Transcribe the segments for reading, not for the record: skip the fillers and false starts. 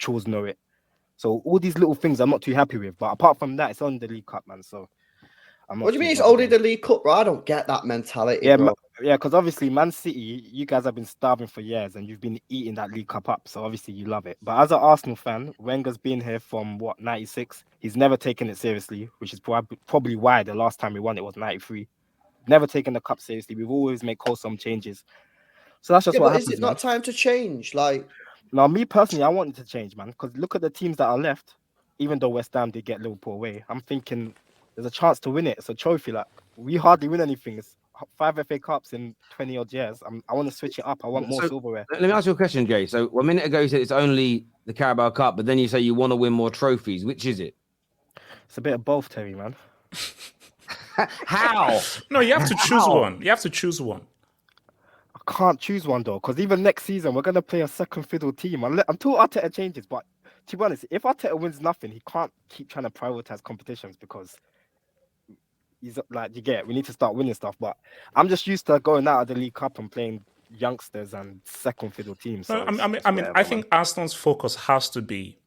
neutrals know it. So all these little things I'm not too happy with. But apart from that, it's on the League Cup, man. So what do you mean it's only the League Cup, bro? I don't get that mentality, bro. Yeah, because obviously Man City, you guys have been starving for years and you've been eating that League Cup up. So obviously you love it. But as an Arsenal fan, Wenger's been here from 96? He's never taken it seriously, which is probably why the last time we won it was 93. Never taken the cup seriously. We've always made wholesome changes. So that's just what happens. Is it not time to change? Now, me personally, I want it to change, man. Because look at the teams that are left. Even though West Ham did get Liverpool away, I'm thinking there's a chance to win it. It's a trophy. Like, we hardly win anything. It's 5 FA Cups in 20 odd years. I want to switch it up. I want more silverware. Let me ask you a question, Jay. So a minute ago you said it's only the Carabao Cup, but then you say you want to win more trophies. Which is it? It's a bit of both, Terry, man. How? No, you have to choose one. You have to choose one. I can't choose one though, because even next season we're gonna play a second fiddle team until Arteta changes. But to be honest, if Arteta wins nothing, he can't keep trying to prioritize competitions because he's like, you get it, we need to start winning stuff. But I'm just used to going out of the League Cup and playing youngsters and second fiddle teams. So I think Arsenal's focus has to be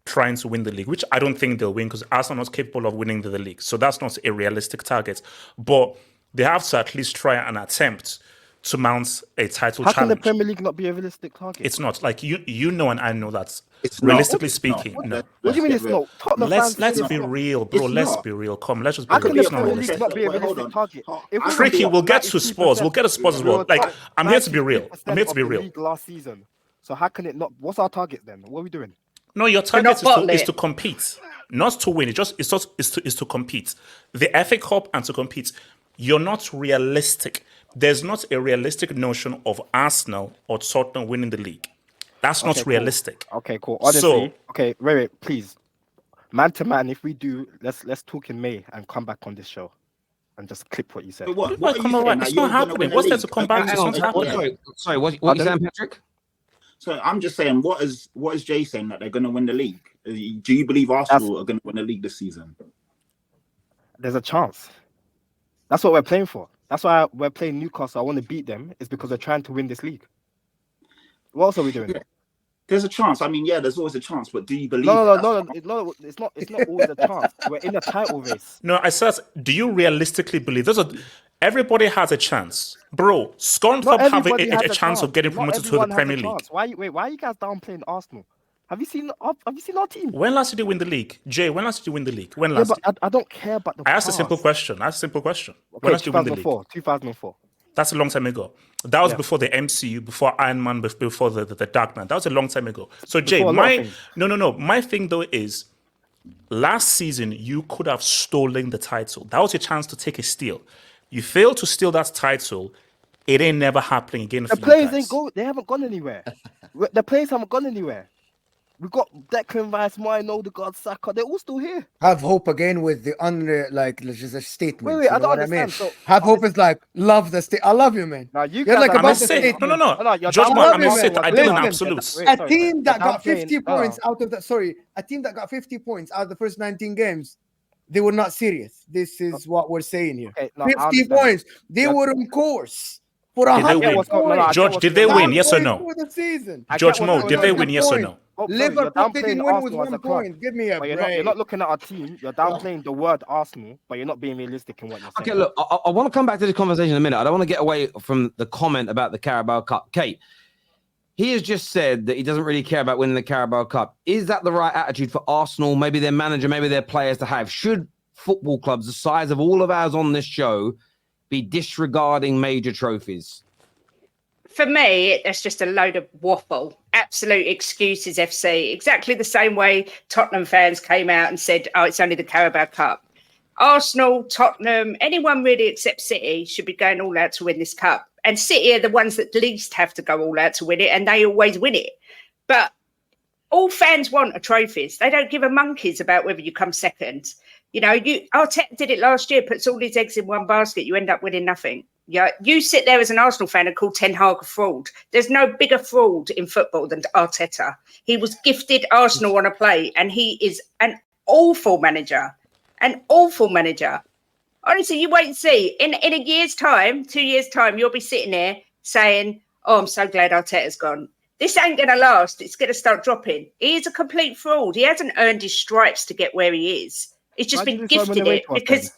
trying to win the league, which I don't think they'll win because Arsenal is not capable of winning the league. So that's not a realistic target. But they have to at least try and attempt to mount a title challenge. How can the Premier League not be a realistic target? It's not. Like, you know and I know that. It's realistically speaking, no. What do you mean it's not? Let's be real, bro. Let's be real. Come, let's just be real. How can the Premier League not be a realistic target? Tricky, we'll get to sports. We'll get to sports as well. Like, I'm here to be real. I'm here to be real. Last season. So how can it not? What's our target then? What are we doing? No, your target is to compete, not to win. It's to compete. The FA Cup and to compete. You're not realistic. There's not a realistic notion of Arsenal or Tottenham winning the league. That's not realistic. Okay, cool. Honestly, wait, please. Man to man, if we do, let's talk in May and come back on this show and just clip what you said. What it's not happening. What's there to come back? It's not happening. Sorry, what are you saying, Patrick? So I'm just saying, what is Jay saying that they're going to win the league? Do you believe Arsenal are going to win the league this season? There's a chance. That's what we're playing for. That's why we're playing Newcastle. I want to beat them. It's because they're trying to win this league. What else are we doing? There's a chance. I mean, yeah, there's always a chance. But do you believe? No. It's not always a chance. We're in a title race. No, I said, do you realistically believe? Everybody has a chance, bro. Scunthorpe have a chance of getting promoted to the Premier League. Why are you guys downplaying Arsenal? Have you seen our team? When last did you win the league? Jay, when last did you win the league? When last? But I don't care about the I asked a simple question. Okay, when last did you win the league? 2004. That's a long time ago. That was before the MCU, before Iron Man, before the Dark Man. That was a long time ago. So Jay, my thing though is, last season you could have stolen the title. That was your chance to take a steal. You failed to steal that title. It ain't never happening again. The players they haven't gone anywhere. The players haven't gone anywhere. We've got Declan Rice, Martin Odegaard, Saka. They're all still here. Have hope again with the just a statement. Wait, I don't understand. So, have hope is like love the state. I love you, man. Now you guys like about the statement. No. Judgment. I'm not saying I didn't absolute. A team that got 50 points out of the a team that got 50 points out of the first 19 games. They were not serious. This is what we're saying here. Okay, 50 points. They were on course. George, did they win? Yes or no? George Mo, did they win? Yes or no? Liverpool didn't win with 1 point. Give me a break. You're not looking at our team. You're downplaying the word Arsenal, but you're not being realistic in what you're saying. Okay, look, I want to come back to this conversation in a minute. I don't want to get away from the comment about the Carabao Cup. Kate, he has just said that he doesn't really care about winning the Carabao Cup. Is that the right attitude for Arsenal, maybe their manager, maybe their players to have? Should football clubs the size of all of ours on this show be disregarding major trophies? For me, that's just a load of waffle. Absolute excuses, FC. Exactly the same way Tottenham fans came out and said, oh, it's only the Carabao Cup. Arsenal, Tottenham, anyone really except City should be going all out to win this cup. And City are the ones that least have to go all out to win it, and they always win it. But all fans want are trophies. They don't give a monkeys about whether you come second. You know, Arteta did it last year, puts all his eggs in one basket, you end up winning nothing. Yeah, you sit there as an Arsenal fan and call Ten Hag a fraud. There's no bigger fraud in football than Arteta. He was gifted Arsenal on a plate, and he is an awful manager. An awful manager. Honestly, you wait and see. In a year's time, 2 years' time, you'll be sitting there saying, oh, I'm so glad Arteta's gone. This ain't going to last. It's going to start dropping. He is a complete fraud. He hasn't earned his stripes to get where he is. He's just been gifted it because...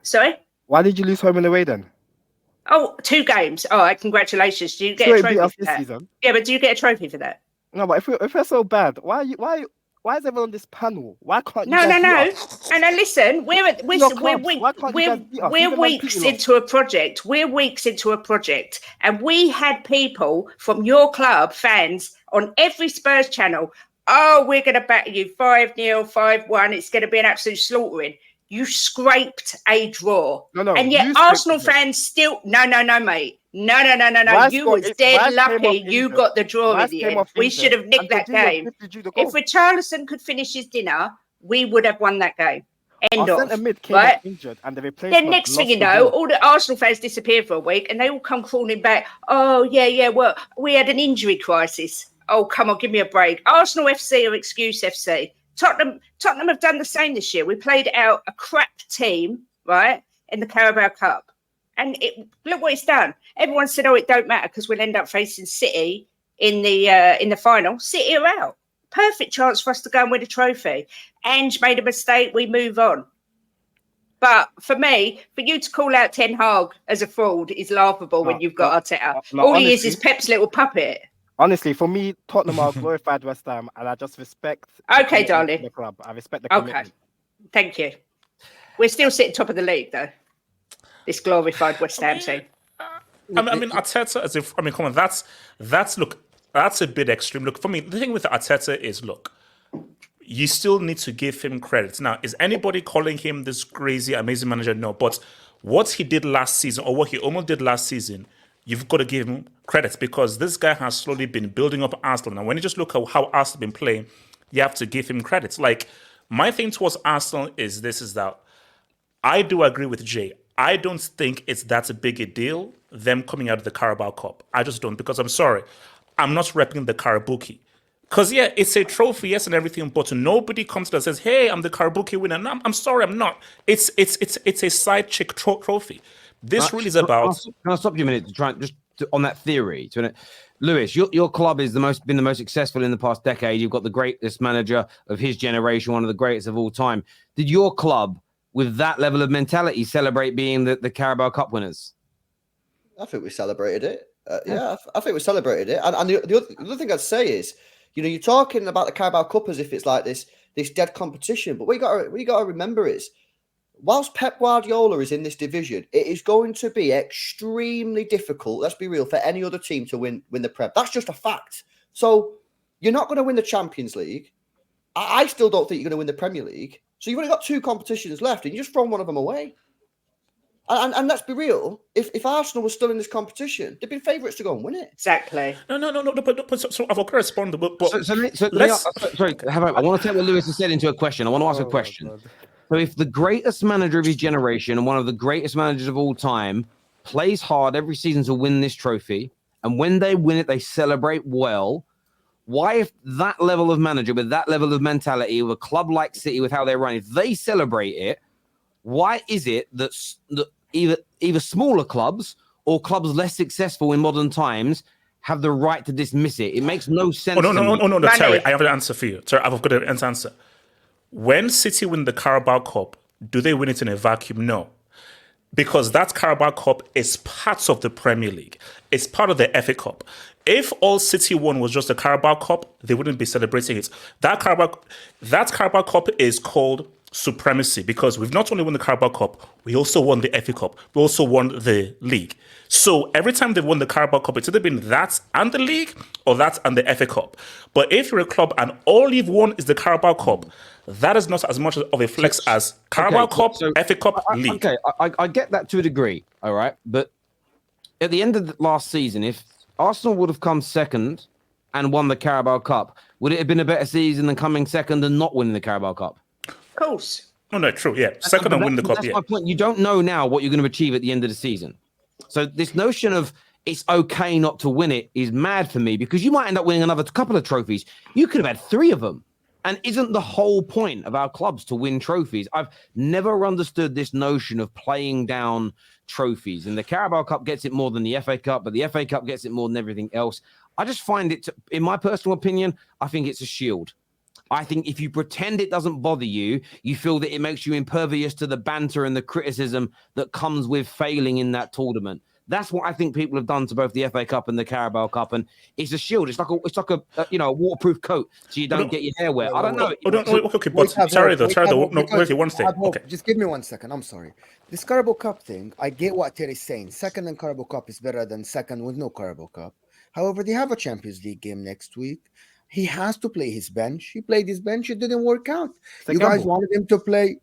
Sorry? Why did you lose home and away then? Oh, 2 games. All right, congratulations. Do you get a trophy for that? Season. Yeah, but do you get a trophy for that? No, but if we're so bad, why is everyone on this panel? Why can't you No. And And listen, we're weeks into a project. We're weeks into a project, and we had people from your club, fans, on every Spurs channel. Oh, we're going to batter you 5-0, 5-1. It's going to be an absolute slaughtering. You scraped a draw. No. And yet Arsenal fans still... No, mate. No. You was dead lucky you got the draw in the end. We should have nicked that game. If Richarlison could finish his dinner, we would have won that game. End of. Right? Injured and the then next thing you know, all the Arsenal fans disappear for a week and they all come crawling back. Oh, yeah, well, we had an injury crisis. Oh, come on, give me a break. Arsenal FC or excuse FC. Tottenham have done the same this year. We played out a crap team, right, in the Carabao Cup. And look what it's done. Everyone said, oh, it don't matter because we'll end up facing City in the final. City are out. Perfect chance for us to go and win a trophy. Ange made a mistake. We move on. But for me, for you to call out Ten Hag as a fraud is laughable when you've got Arteta. All he is Pep's little puppet. Honestly, for me, Tottenham are glorified West Ham, and I just respect. Okay, darling. The club. I respect the commitment. Okay, thank you. We're still sitting top of the league, though. This glorified West Ham team. I mean, Arteta, as if come on, that's a bit extreme. Look, for me, the thing with Arteta is, look, you still need to give him credit. Now, is anybody calling him this crazy, amazing manager? No, but what he did last season, or what he almost did last season, you've got to give him credit because this guy has slowly been building up Arsenal. And when you just look at how Arsenal have been playing, you have to give him credit. Like, my thing towards Arsenal is that I do agree with Jay. I don't think it's that a big a deal, them coming out of the Carabao Cup. I just don't, because I'm sorry. I'm not repping the Karabuki. Because, yeah, it's a trophy, yes, and everything, but nobody comes to us and says, hey, I'm the Karabuki winner. No, I'm sorry, I'm not. It's a side chick trophy. This really is about... Can I stop you a minute to try on that theory? Lewis, your club is been the most successful in the past decade. You've got the greatest manager of his generation, one of the greatest of all time. Did your club, with that level of mentality, celebrate being the Carabao Cup winners? I think we celebrated it. I think we celebrated it. And the other thing I'd say is, you're talking about the Carabao Cup as if it's like this dead competition. But what you got to remember is, whilst Pep Guardiola is in this division, it is going to be extremely difficult, let's be real, for any other team to win the Prem. That's just a fact. So you're not going to win the Champions League. I still don't think you're going to win the Premier League. So you've only got 2 competitions left, and you just thrown one of them away. And let's be real, if Arsenal was still in this competition, they'd be favourites to go and win it. Exactly. No. But so I've got to respond. But sorry, I want to take what Lewis has said into a question. I want to ask a question. God. So if the greatest manager of his generation and one of the greatest managers of all time plays hard every season to win this trophy, and when they win it, they celebrate well, why, if that level of manager with that level of mentality, with a club like City, with how they run, if they celebrate it, why is it that either smaller clubs or clubs less successful in modern times have the right to dismiss it? It makes no sense. No, Terry, I have an answer for you. Terry, I've got an answer. When City win the Carabao Cup, do they win it in a vacuum? No. Because that Carabao Cup is part of the Premier League. It's part of the FA Cup. If all City won was just the Carabao Cup, they wouldn't be celebrating it. That Carabao Cup is called supremacy because we've not only won the Carabao Cup, we also won the FA Cup. We also won the league. So every time they've won the Carabao Cup, it's either been that and the league or that and the FA Cup. But if you're a club and all you've won is the Carabao Cup, that is not as much of a flex as Carabao Cup, FA Cup, league. Okay, I get that to a degree, all right? But at the end of the last season, if Arsenal would have come second and won the Carabao Cup, would it have been a better season than coming second and not winning the Carabao Cup? Of course. No, true, yeah. Second and win the cup, that's my point. You don't know now what you're going to achieve at the end of the season. So this notion of it's okay not to win it is mad for me because you might end up winning another couple of trophies. You could have had 3 of them. And isn't the whole point of our clubs to win trophies? I've never understood this notion of playing down trophies. And the Carabao Cup gets it more than the FA Cup, but the FA Cup gets it more than everything else. I just find it, in my personal opinion, I think it's a shield. I think if you pretend it doesn't bother you, you feel that it makes you impervious to the banter and the criticism that comes with failing in that tournament. That's what I think people have done to both the FA Cup and the Carabao Cup, and it's a shield. It's like a a waterproof coat, so you don't get your hair wet. I don't know. Okay, but sorry though. No, wait, one thing. Okay. Just give me 1 second. I'm sorry. This Carabao Cup thing, I get what Terry's saying. Second in Carabao Cup is better than second with no Carabao Cup. However, they have a Champions League game next week. He has to play his bench. He played his bench. It didn't work out. You guys wanted him to play.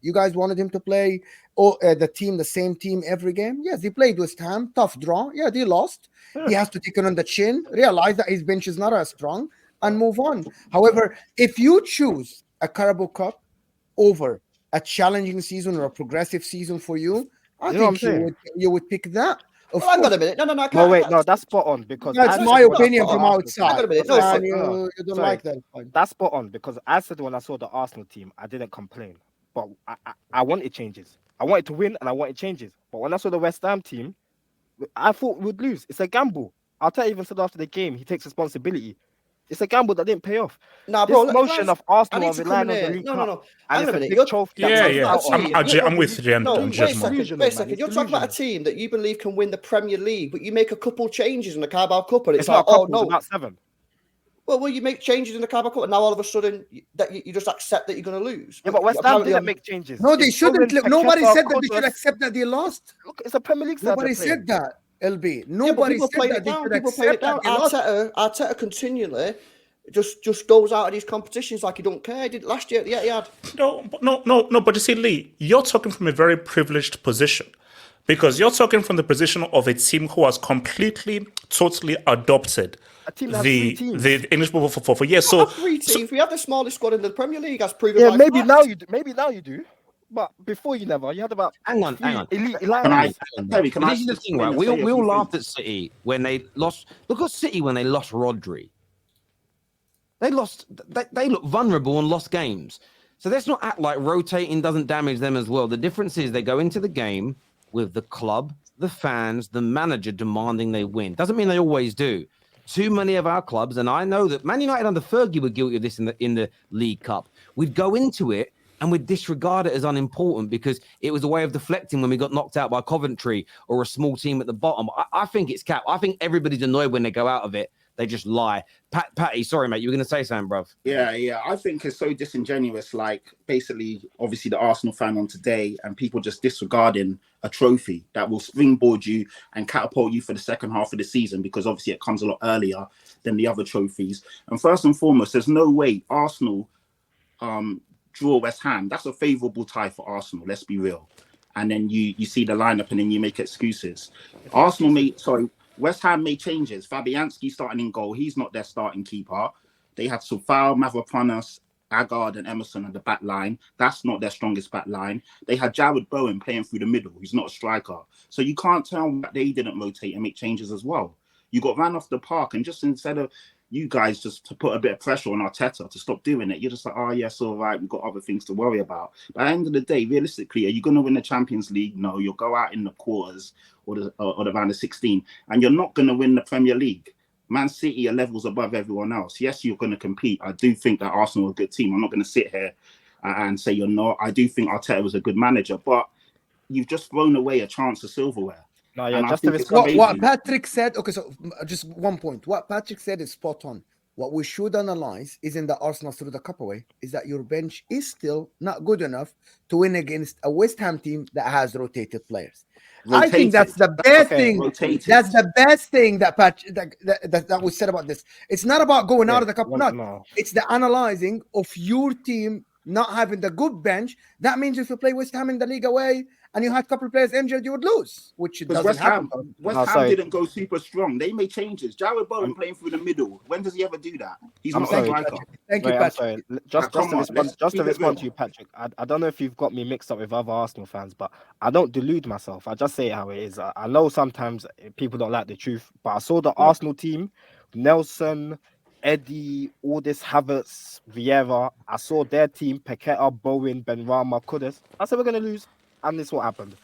The same team every game. Yes, he played West Ham. Tough draw. Yeah, they lost. He has to take it on the chin, realize that his bench is not as strong, and move on. However, if you choose a Carabao Cup over a challenging season or a progressive season for you, I think you would pick that. Hang on a minute. No. No, wait, no, that's spot on because that's my opinion from outside. Hang on a minute. You don't like that. That's spot on because I said when I saw the Arsenal team, I didn't complain, but I wanted changes. I wanted to win and I wanted changes. But when I saw the West Ham team, I thought we'd lose. It's a gamble. Arteta even said after the game he takes responsibility. It's a gamble that didn't pay off. Nah, bro. This notion of Arsenal relying on the League Cup. Hang on a minute. I'm with you. Wait a second. You're talking about a team that you believe can win the Premier League, but you make a couple changes in the Carabao Cup, and it's like, oh no, about 7. Well, you make changes in the Carabao Cup, and now all of a sudden that you just accept that you're going to lose. Yeah, but West Ham didn't make changes. No, they shouldn't. Nobody said that they should accept that they lost. Look, it's a Premier League. Nobody said that. LB. Nobody said that they should accept that they lost. Arteta continually just goes out of these competitions like he don't care. He did last year. Yeah, he had. No. But you see, Lee, you're talking from a very privileged position because you're talking from the position of a team who has completely, totally adopted the English football for years. So 3 teams. We have the smallest squad in the Premier League. As proven. Yeah, maybe now you do. Maybe now you do. But before you never. You had about. Hang on. Elite. This is the thing, right? We all laughed at City when they lost. Look at City when they lost Rodri. They look vulnerable and lost games. So let's not act like rotating doesn't damage them as well. The difference is they go into the game with the club, the fans, the manager demanding they win. Doesn't mean they always do. Too many of our clubs, and I know that Man United under Fergie were guilty of this in the League Cup. We'd go into it and we'd disregard it as unimportant because it was a way of deflecting when we got knocked out by Coventry or a small team at the bottom. I think it's cap. I think everybody's annoyed when they go out of it. They just lie. Patty, sorry, mate. You were going to say something, bruv. Yeah. I think it's so disingenuous. Like, basically, obviously, the Arsenal fan on today and people just disregarding a trophy that will springboard you and catapult you for the second half of the season because obviously it comes a lot earlier than the other trophies. And first and foremost, there's no way Arsenal draw West Ham. That's a favourable tie for Arsenal. Let's be real. And then you see the lineup and then you make excuses. West Ham made changes. Fabianski starting in goal. He's not their starting keeper. They had Sofao, Mavropanos, Agard and Emerson on the back line. That's not their strongest back line. They had Jared Bowen playing through the middle. He's not a striker. So you can't tell that they didn't rotate and make changes as well. You got ran off the park and just instead of you guys just to put a bit of pressure on Arteta to stop doing it, you're just like, oh, yes, all right, we've got other things to worry about. But at the end of the day, realistically, are you going to win the Champions League? No, you'll go out in the quarters or the round of 16, and you're not going to win the Premier League. Man City are levels above everyone else. Yes, you're going to compete. I do think that Arsenal are a good team. I'm not going to sit here and say you're not. I do think Arteta was a good manager, but you've just thrown away a chance of silverware. No, yeah, just what Patrick said. Okay, so just 1 point. What Patrick said is spot on. What we should analyze is in the Arsenal through the cup away is that your bench is still not good enough to win against a West Ham team that has rotated players. I think that's the best thing. That's the best thing that that was said about this. It's not about going out of the cup. No. It's the analyzing of your team not having the good bench. That means if you play West Ham in the league away and you had a couple of players injured, you would lose, which doesn't happen. West Ham didn't go super strong. They made changes. Jared Bowen playing through the middle. When does he ever do that? He's not a striker. Thank you, Patrick. Just to respond to you, Patrick. I don't know if you've got me mixed up with other Arsenal fans, but I don't delude myself. I just say it how it is. I know sometimes people don't like the truth, but I saw the Arsenal team, Nelson, Eddie, all this Havertz, Vieira. I saw their team, Paqueta, Bowen, Benrahma, Kudus. I said we're going to lose, and this is what happened.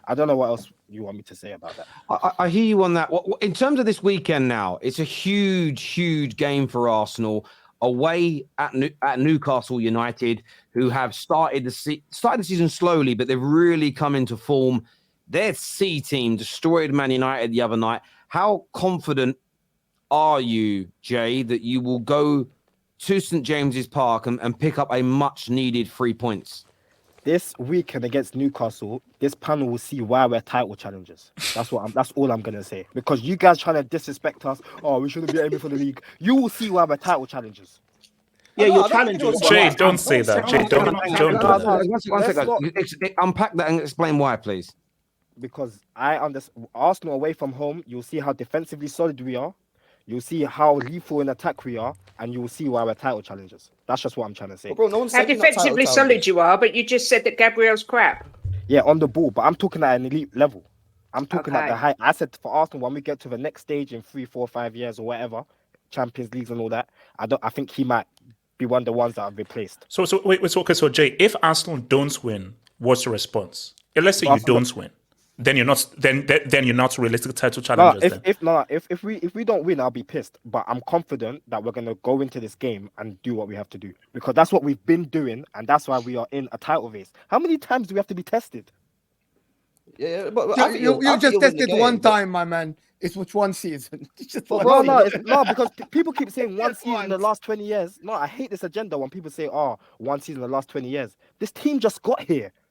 I don't know what else you want me to say about that. I hear you on that. In terms of this weekend now, it's a huge game for Arsenal away at Newcastle United, who have started the season slowly, but they've really come into form. Their C team destroyed Man United the other night. How confident are you, Jay, that you will go to St. James's Park and pick up a much-needed 3 points? This weekend against Newcastle, this panel will see why we're title challengers. That's all I'm gonna say. Because you guys trying to disrespect us. Oh, we shouldn't be aiming for the league. You will see why we're title challengers. Yeah, you're challenging. Jay, don't say that. Jay, don't do that. One second. Unpack that and explain why, please. Because I understand Arsenal away from home, you'll see how defensively solid we are. You'll see how lethal in attack we are, and you'll see why we're title challengers. That's just what I'm trying to say. But bro, no one's How saying you're not defensively title solid challengers. you are, but you just said that Gabriel's crap. Yeah, on the ball, but I'm talking at an elite level. I'm talking at Okay. the high. I said for Arsenal, when we get to the next stage in 3, 4, 5 years or whatever, Champions Leagues and all that, I think he might be one of the ones that are replaced. So So Jay, if Arsenal don't win, what's the response? Let's say you don't win. Then you're not realistic title challengers. If we don't win, I'll be pissed. But I'm confident that we're gonna go into this game and do what we have to do, because that's what we've been doing, and that's why we are in a title race. How many times do we have to be tested? Yeah, but I think You I think just you'll win the tested game, one but- time, my man. It's with one season. It's just one No, season. because people keep saying one Just season in the once. last 20 years. No, I hate this agenda when people say, "Oh, one season in the last 20 years." This team just got here.